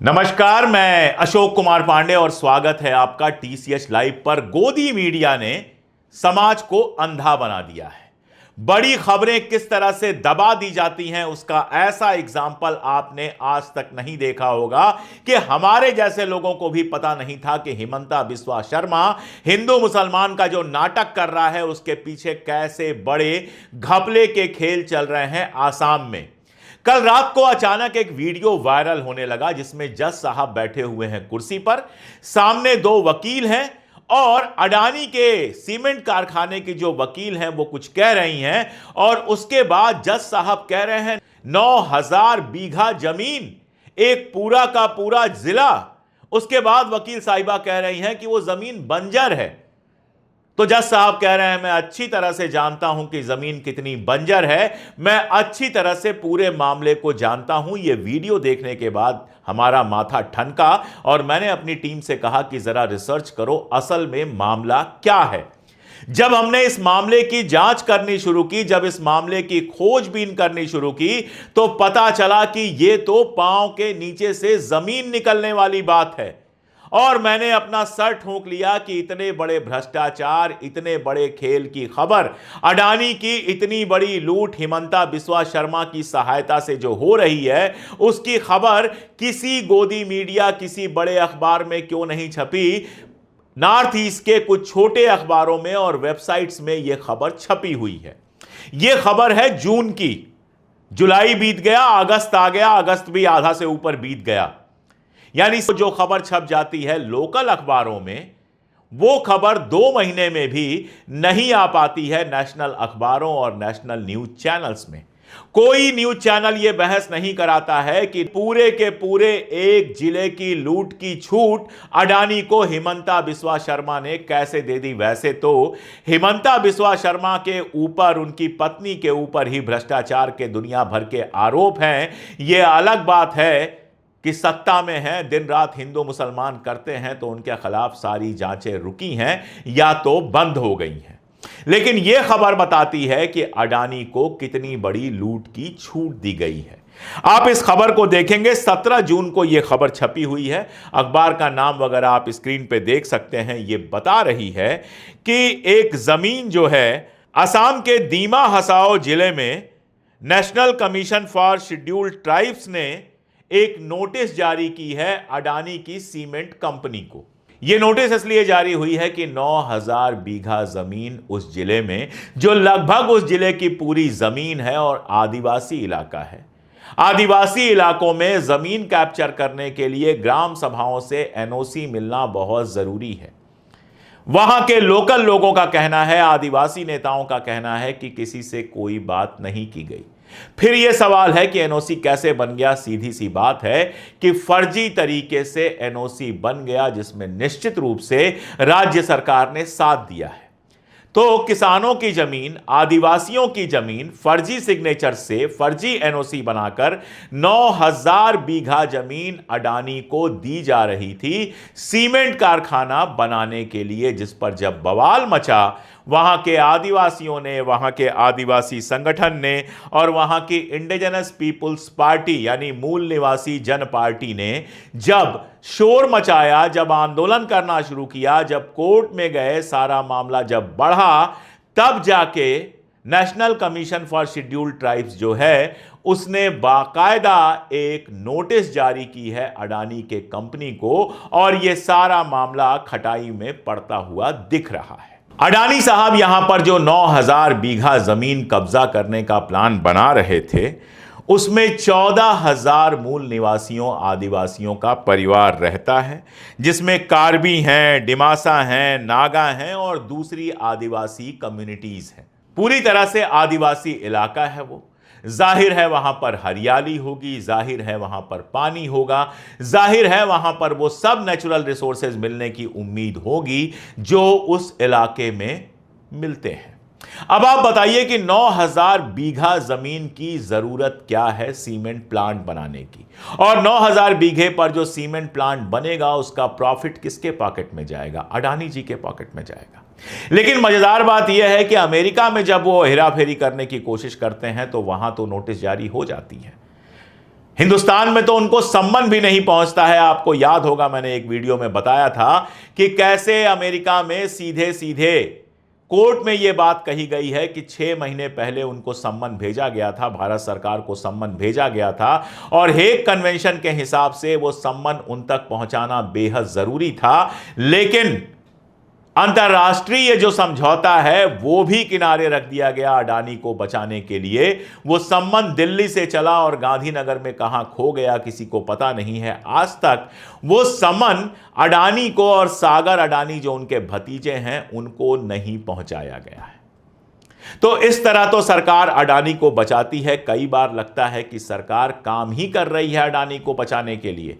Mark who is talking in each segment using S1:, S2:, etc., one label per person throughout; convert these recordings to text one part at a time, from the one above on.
S1: नमस्कार, मैं अशोक कुमार पांडे और स्वागत है आपका टीसीएच लाइव पर। गोदी मीडिया ने समाज को अंधा बना दिया है। बड़ी खबरें किस तरह से दबा दी जाती हैं उसका ऐसा एग्जाम्पल आपने आज तक नहीं देखा होगा कि हमारे जैसे लोगों को भी पता नहीं था कि हिमंता बिस्वा शर्मा हिंदू मुसलमान का जो नाटक कर रहा है उसके पीछे कैसे बड़े घपले के खेल चल रहे हैं आसाम में। कल रात को अचानक एक वीडियो वायरल होने लगा जिसमें जज साहब बैठे हुए हैं कुर्सी पर, सामने दो वकील हैं और अडानी के सीमेंट कारखाने की जो वकील हैं वो कुछ कह रही हैं और उसके बाद जज साहब कह रहे हैं 9000 बीघा जमीन, एक पूरा का पूरा जिला। उसके बाद वकील साहिबा कह रही हैं कि वो जमीन बंजर है। तो जज साहब कह रहे हैं मैं अच्छी तरह से जानता हूं कि जमीन कितनी बंजर है, मैं अच्छी तरह से पूरे मामले को जानता हूं। यह वीडियो देखने के बाद हमारा माथा ठनका और मैंने अपनी टीम से कहा कि जरा रिसर्च करो असल में मामला क्या है। जब हमने इस मामले की जांच करनी शुरू की, जब इस मामले की खोजबीन करनी शुरू की, तो पता चला कि यह तो पांव के नीचे से जमीन निकलने वाली बात है। और मैंने अपना सर ठोंक लिया कि इतने बड़े भ्रष्टाचार, इतने बड़े खेल की खबर, अडानी की इतनी बड़ी लूट हिमंता बिस्वा शर्मा की सहायता से जो हो रही है, उसकी खबर किसी गोदी मीडिया, किसी बड़े अखबार में क्यों नहीं छपी। नॉर्थ ईस्ट के कुछ छोटे अखबारों में और वेबसाइट्स में यह खबर छपी हुई है। यह खबर है जून की। जुलाई बीत गया, अगस्त आ गया, अगस्त भी आधा से ऊपर बीत गया। यानी जो खबर छप जाती है लोकल अखबारों में, वो खबर 2 महीने में भी नहीं आ पाती है नेशनल अखबारों और नेशनल न्यूज चैनल्स में। कोई न्यूज चैनल ये बहस नहीं कराता है कि पूरे के पूरे एक जिले की लूट की छूट अडानी को हिमंता बिस्वा शर्मा ने कैसे दे दी। वैसे तो हिमंता बिस्वा शर्मा के ऊपर, उनकी पत्नी के ऊपर ही भ्रष्टाचार के दुनिया भर के आरोप हैं। यह अलग बात है कि सत्ता में हैं, दिन रात हिंदू मुसलमान करते हैं, तो उनके खिलाफ सारी जांचें रुकी हैं या तो बंद हो गई हैं। लेकिन यह खबर बताती है कि अडानी को कितनी बड़ी लूट की छूट दी गई है। आप इस खबर को देखेंगे, 17 जून को यह खबर छपी हुई है। अखबार का नाम वगैरह आप स्क्रीन पे देख सकते हैं। यह बता रही है कि एक जमीन जो है असम के दीमा हसाओ जिले में national commission for scheduled tribes ने एक नोटिस जारी की है अडानी की सीमेंट कंपनी को। यह नोटिस इसलिए जारी हुई है कि 9000 बीघा जमीन उस जिले में, जो लगभग उस जिले की पूरी जमीन है और आदिवासी इलाका है। आदिवासी इलाकों में जमीन कैप्चर करने के लिए ग्राम सभाओं से एनओसी मिलना बहुत जरूरी है। वहां के लोकल लोगों का कहना है, आदिवासी नेताओं का कहना है कि किसी से कोई बात नहीं की गई। फिर यह सवाल है कि एनओसी कैसे बन गया। सीधी सी बात है कि फर्जी तरीके से एनओसी बन गया, जिसमें निश्चित रूप से राज्य सरकार ने साथ दिया है। तो किसानों की जमीन, आदिवासियों की जमीन फर्जी सिग्नेचर से, फर्जी एनओसी बनाकर 9000 बीघा जमीन अडानी को दी जा रही थी सीमेंट कारखाना बनाने के लिए, जिस पर जब बवाल मचा, वहां के आदिवासियों ने, वहां के आदिवासी संगठन ने और वहां की इंडिजिनस पीपुल्स पार्टी यानी मूल निवासी जन पार्टी ने जब शोर मचाया, जब आंदोलन करना शुरू किया, जब कोर्ट में गए, सारा मामला जब बढ़ा, तब जाके national commission for scheduled tribes जो है उसने बाकायदा एक नोटिस जारी की है अडानी के कंपनी को और यह सारा मामला खटाई में पड़ता हुआ दिख रहा है। अडानी साहब यहां पर जो 9000 बीघा जमीन कब्जा करने का प्लान बना रहे थे, उसमें 14000 मूल निवासियों, आदिवासियों का परिवार रहता है, जिसमें कार्बी हैं, डिमासा हैं, नागा हैं और दूसरी आदिवासी कम्युनिटीज हैं। पूरी तरह से आदिवासी इलाका है वो। जाहिर है वहां पर हरियाली होगी, जाहिर है वहां पर पानी होगा, जाहिर है वहां पर वो सब नेचुरल रिसोर्सेज मिलने की उम्मीद होगी जो उस इलाके में मिलते हैं। अब आप बताइए कि 9000 बीघा जमीन की जरूरत क्या है सीमेंट प्लांट बनाने की, और 9000 बीघे पर जो सीमेंट प्लांट बनेगा उसका प्रॉफिट किसके पॉकेट में जाएगा? अडानी जी के पॉकेट में जाएगा। लेकिन मजेदार बात यह है कि अमेरिका में जब वो हेराफेरी करने की कोशिश करते हैं तो वहां तो नोटिस जारी हो जाती है। हिंदुस्तान में तो उनको सम्मान भी नहीं पहुंचता है। आपको याद होगा, मैंने एक वीडियो में बताया था कि कैसे अमेरिका में सीधे सीधे कोर्ट में यह बात कही गई है कि 6 महीने पहले उनको सम्मन भेजा गया था, भारत सरकार को सम्मन भेजा गया था और हेग कन्वेंशन के हिसाब से वो सम्मन उन तक पहुंचाना बेहद जरूरी था। लेकिन अंतरराष्ट्रीय जो समझौता है वो भी किनारे रख दिया गया अडानी को बचाने के लिए। वो सम्मन दिल्ली से चला और गांधीनगर में कहां खो गया किसी को पता नहीं है। आज तक वो सम्मन अडानी को और सागर अडानी जो उनके भतीजे हैं उनको नहीं पहुंचाया गया है। तो इस तरह तो सरकार अडानी को बचाती है। कई बार लगता है कि सरकार काम ही कर रही है अडानी को बचाने के लिए।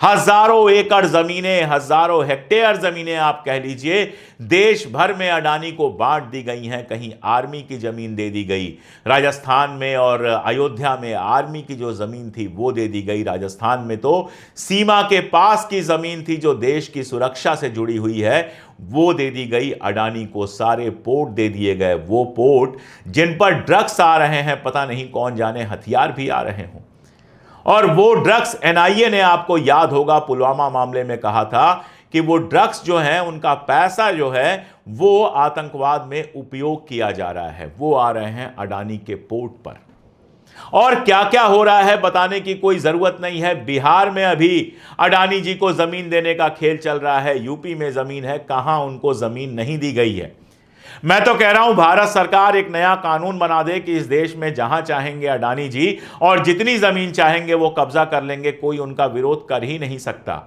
S1: हजारों एकड़ जमीनें, हजारों हेक्टेयर जमीनें आप कह लीजिए, देश भर में अडानी को बांट दी गई हैं। कहीं आर्मी की जमीन दे दी गई, राजस्थान में और अयोध्या में आर्मी की जो जमीन थी वो दे दी गई। राजस्थान में तो सीमा के पास की जमीन थी जो देश की सुरक्षा से जुड़ी हुई है वो दे दी गई अडानी को। सारे पोर्ट दे दिए गए, वो पोर्ट जिन पर ड्रग्स आ रहे हैं, पता नहीं कौन जाने हथियार भी आ रहे हों। और वो ड्रग्स एनआईए ने, आपको याद होगा, पुलवामा मामले में कहा था कि वो ड्रग्स जो हैं उनका पैसा जो है वो आतंकवाद में उपयोग किया जा रहा है, वो आ रहे हैं अडानी के पोर्ट पर। और क्या क्या हो रहा है बताने की कोई जरूरत नहीं है। बिहार में अभी अडानी जी को जमीन देने का खेल चल रहा है, यूपी में जमीन है, कहां उनको जमीन नहीं दी गई है। मैं तो कह रहा हूं भारत सरकार एक नया कानून बना दे कि इस देश में जहां चाहेंगे अडानी जी और जितनी जमीन चाहेंगे वो कब्जा कर लेंगे, कोई उनका विरोध कर ही नहीं सकता।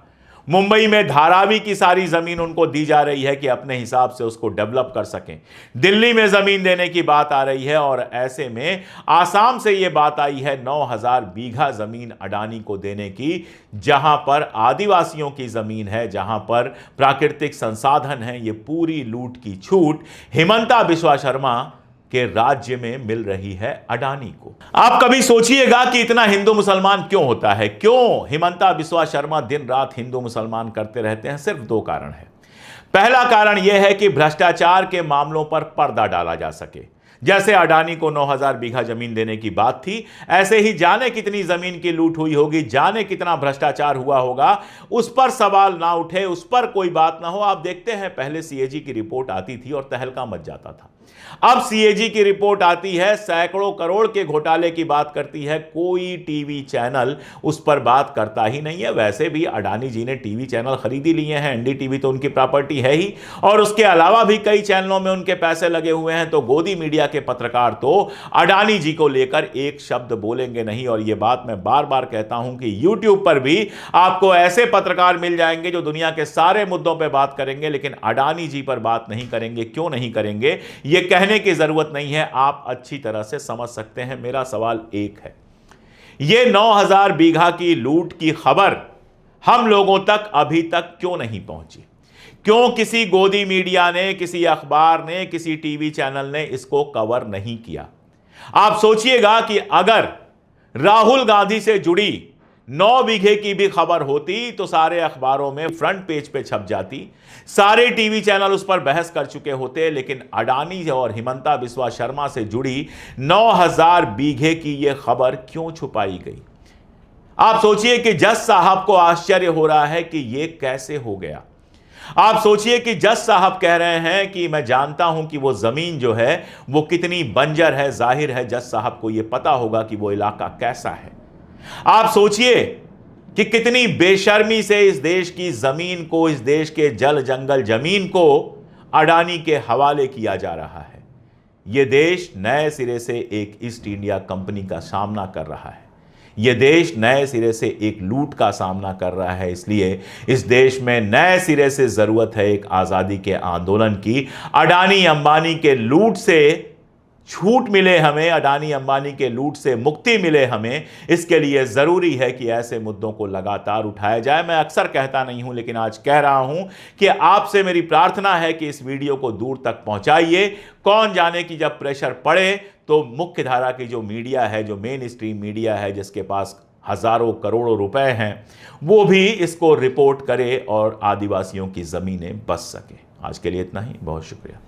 S1: मुंबई में धारावी की सारी जमीन उनको दी जा रही है कि अपने हिसाब से उसको डेवलप कर सकें। दिल्ली में जमीन देने की बात आ रही है और ऐसे में आसाम से यह बात आई है 9000 बीघा जमीन अडानी को देने की, जहां पर आदिवासियों की जमीन है, जहां पर प्राकृतिक संसाधन है। यह पूरी लूट की छूट हिमंता बिस्वा शर्मा के राज्य में मिल रही है अडानी को। आप कभी सोचिएगा कि इतना हिंदू मुसलमान क्यों होता है, क्यों हिमंता बिस्वा शर्मा दिन रात हिंदू मुसलमान करते रहते हैं। सिर्फ 2 कारण है। पहला कारण यह है कि भ्रष्टाचार के मामलों पर पर्दा डाला जा सके। जैसे अडानी को 9000 बीघा जमीन देने की बात थी, ऐसे ही जाने कितनी जमीन की लूट हुई होगी, जाने कितना भ्रष्टाचार हुआ होगा, उस पर सवाल ना उठे, उस पर कोई बात ना हो। आप देखते हैं पहले सीएजी की रिपोर्ट आती थी और तहलका मच जाता था। अब सीएजी की रिपोर्ट आती है, सैकड़ों करोड़ के घोटाले की बात करती है, कोई टीवी चैनल उस पर बात करता ही नहीं है। वैसे भी अडानी जी ने टीवी चैनल खरीद ही लिए हैं, एनडीटीवी तो उनकी प्रॉपर्टी है ही, और उसके अलावा भी कई चैनलों में उनके पैसे लगे हुए हैं। तो गोदी मीडिया के पत्रकार तो अडानी जी को लेकर एक शब्द बोलेंगे नहीं। और यह बात मैं बार बार कहता हूं कि यूट्यूब पर भी आपको ऐसे पत्रकार मिल जाएंगे जो दुनिया के सारे मुद्दों पर बात करेंगे, लेकिन अडानी जी पर बात नहीं करेंगे। क्यों नहीं करेंगे यह कहने की जरूरत नहीं है, आप अच्छी तरह से समझ सकते हैं। मेरा सवाल एक है, यह 9000 बीघा की लूट की खबर हम लोगों तक अभी तक क्यों नहीं पहुंची? क्यों किसी गोदी मीडिया ने, किसी अखबार ने, किसी टीवी चैनल ने इसको कवर नहीं किया? आप सोचिएगा कि अगर राहुल गांधी से जुड़ी 9 बीघे की भी खबर होती तो सारे अखबारों में फ्रंट पेज पे छप जाती, सारे टीवी चैनल उस पर बहस कर चुके होते। लेकिन अडानी और हिमंता बिस्वा शर्मा से जुड़ी 9000 बीघे की यह खबर क्यों छुपाई गई? आप सोचिए कि जज साहब को आश्चर्य हो रहा है कि यह कैसे हो गया। आप सोचिए कि जज साहब कह रहे हैं कि मैं जानता हूं कि वो जमीन जो है वो कितनी बंजर है। जाहिर है जज साहब को यह पता होगा कि वो इलाका कैसा है। आप सोचिए कि कितनी बेशर्मी से इस देश की जमीन को, इस देश के जल जंगल जमीन को अडानी के हवाले किया जा रहा है। यह देश नए सिरे से एक ईस्ट इंडिया कंपनी का सामना कर रहा है। यह देश नए सिरे से एक लूट का सामना कर रहा है। इसलिए इस देश में नए सिरे से जरूरत है एक आजादी के आंदोलन की। अडानी अंबानी के लूट से छूट मिले हमें, अडानी अंबानी के लूट से मुक्ति मिले हमें, इसके लिए जरूरी है कि ऐसे मुद्दों को लगातार उठाया जाए। मैं अक्सर कहता नहीं हूं लेकिन आज कह रहा हूं कि आपसे मेरी प्रार्थना है कि इस वीडियो को दूर तक पहुंचाइए। कौन जाने कि जब प्रेशर पड़े तो मुख्य धारा की जो मीडिया है, जो मेन स्ट्रीम मीडिया है, जिसके पास हजारों करोड़ों रुपए हैं, वो भी इसको रिपोर्ट करे और आदिवासियों की जमीनें बच सके। आज के लिए इतना ही, बहुत शुक्रिया।